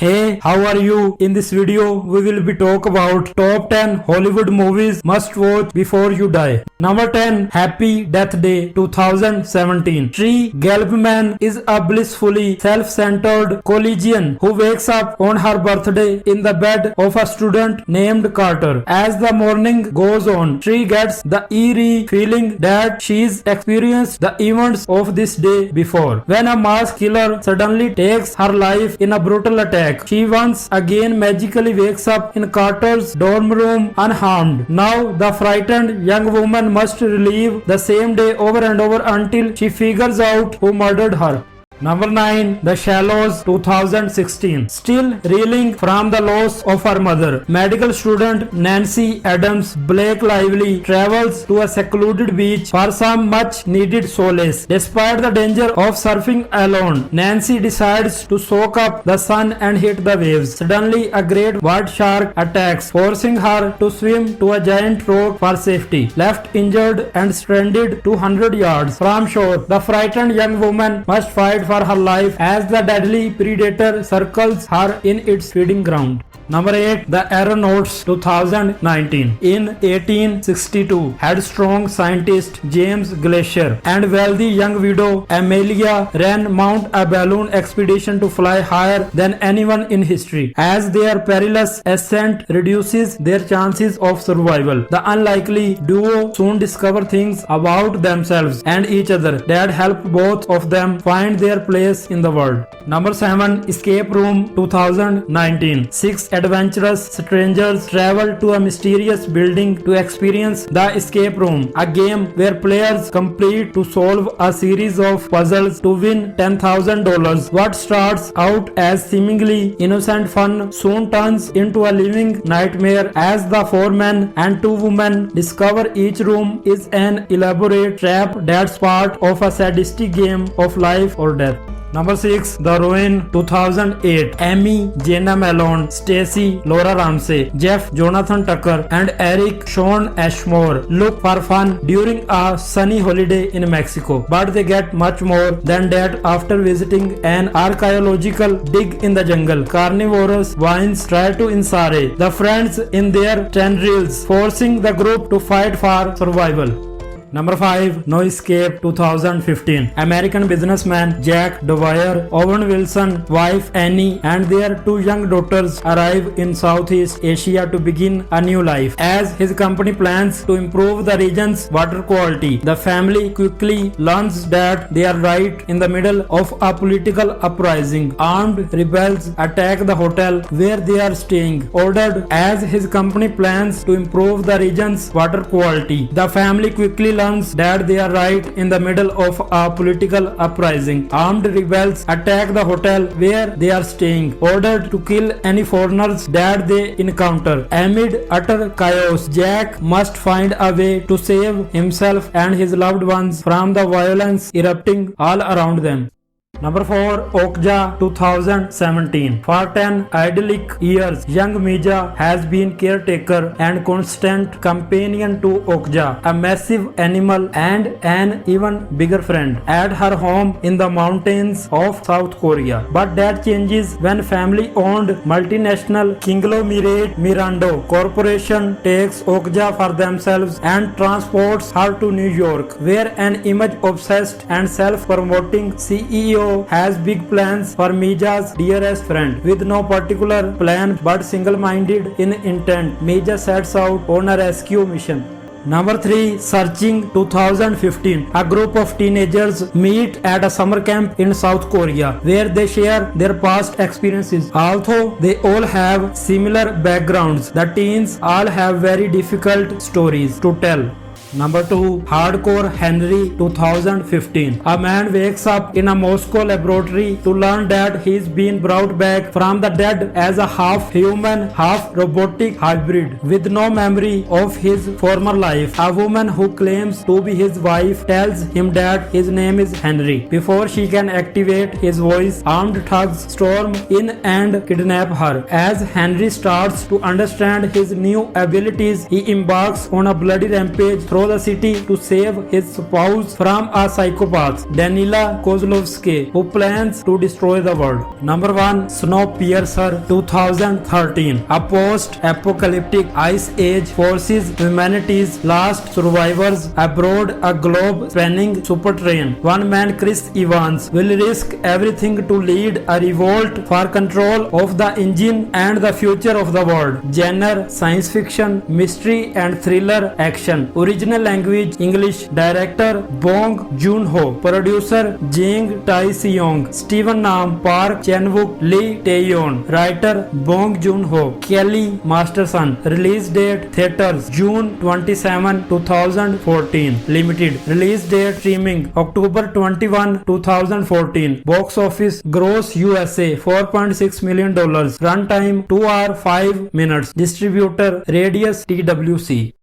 Hey, how are you? In this video, we will be talk about top 10 Hollywood movies must watch before you die. Number 10, Happy Death Day 2017. Tree Gelbman is a blissfully self-centered collegian who wakes up on her birthday in the bed of a student named Carter. As the morning goes on, Tree gets the eerie feeling that she's experienced the events of this day before. When a mass killer suddenly takes her life in a brutal attack, she once again magically wakes up in Carter's dorm room unharmed. Now, the frightened young woman must relive the same day over and over until she figures out who murdered her. Number 9, The Shallows 2016. Still reeling from the loss of her mother, medical student Nancy Adams Blake Lively travels to a secluded beach for some much needed solace. Despite the danger of surfing alone, Nancy decides to soak up the sun and hit the waves. Suddenly, a great white shark attacks, forcing her to swim to a giant rock for safety. Left injured and stranded 200 yards from shore, the frightened young woman must fight for her life as the deadly predator circles her in its feeding ground. Number 8, The Aeronauts 2019. In 1862, headstrong scientist James Glacier and wealthy young widow Amelia Wren mount a balloon expedition to fly higher than anyone in history. As their perilous ascent reduces their chances of survival, the unlikely duo soon discover things about themselves and each other that help both of them find their place in the world. Number 7, Escape Room 2019. Six adventurous strangers travel to a mysterious building to experience the escape room, a game where players complete to solve a series of puzzles to win $10,000. What starts out as seemingly innocent fun soon turns into a living nightmare as the 4 men and 2 women discover each room is an elaborate trap that's part of a sadistic game of life or death. Number 6, The Ruin 2008. Amy Jenna Malone, Stacy Laura Ramsey, Jeff Jonathan Tucker, and Eric Sean Ashmore look for fun during a sunny holiday in Mexico. But they get much more than that after visiting an archaeological dig in the jungle. Carnivorous vines try to ensnare the friends in their tendrils, forcing the group to fight for survival. Number 5, No Escape 2015. American businessman Jack Dwyer, Owen Wilson, wife Annie, and their 2 young daughters arrive in Southeast Asia to begin a new life. As his company plans to improve the region's water quality, the family quickly learns that they are right in the middle of a political uprising. Armed rebels attack the hotel where they are staying. Ordered as his company plans to improve the region's water quality, the family quickly learns that they are right in the middle of a political uprising. Armed rebels attack the hotel where they are staying, ordered to kill any foreigners that they encounter. Amid utter chaos, Jack must find a way to save himself and his loved ones from the violence erupting all around them. Number 4, Okja 2017. For 10 idyllic years, young Mija has been caretaker and constant companion to Okja, a massive animal and an even bigger friend, at her home in the mountains of South Korea. But that changes when family-owned multinational conglomerate Mirando Corporation takes Okja for themselves and transports her to New York, where an image-obsessed and self-promoting CEO has big plans for Mija's dearest friend. With no particular plan but single-minded in intent, Mija sets out on a rescue mission. Number 3, Searching 2015. A group of teenagers meet at a summer camp in South Korea where they share their past experiences. Although they all have similar backgrounds, the teens all have very difficult stories to tell. Number 2, Hardcore Henry 2015. A man wakes up in a Moscow laboratory to learn that he's been brought back from the dead as a half-human, half-robotic hybrid with no memory of his former life. A woman who claims to be his wife tells him that his name is Henry. Before she can activate his voice, armed thugs storm in and kidnap her. As Henry starts to understand his new abilities, he embarks on a bloody rampage through to the city to save his spouse from a psychopath, Danila Kozlovsky, who plans to destroy the world. Number 1. Snowpiercer 2013. A post-apocalyptic ice age forces humanity's last survivors aboard a globe-spanning super train. One man, Chris Evans, will risk everything to lead a revolt for control of the engine and the future of the world. Genre: science fiction, mystery and thriller action. Original language English. Director Bong Joon-ho. Producer Jang Tae-seong. Steven Nam, Park Chan-wook, Lee Tae-yeon. Writer Bong Joon-ho. Kelly Masterson. Release date theaters June 27, 2014. Limited release date streaming October 21, 2014. Box office gross USA $4.6 million. Runtime 2 hours 5 minutes. Distributor Radius TWC.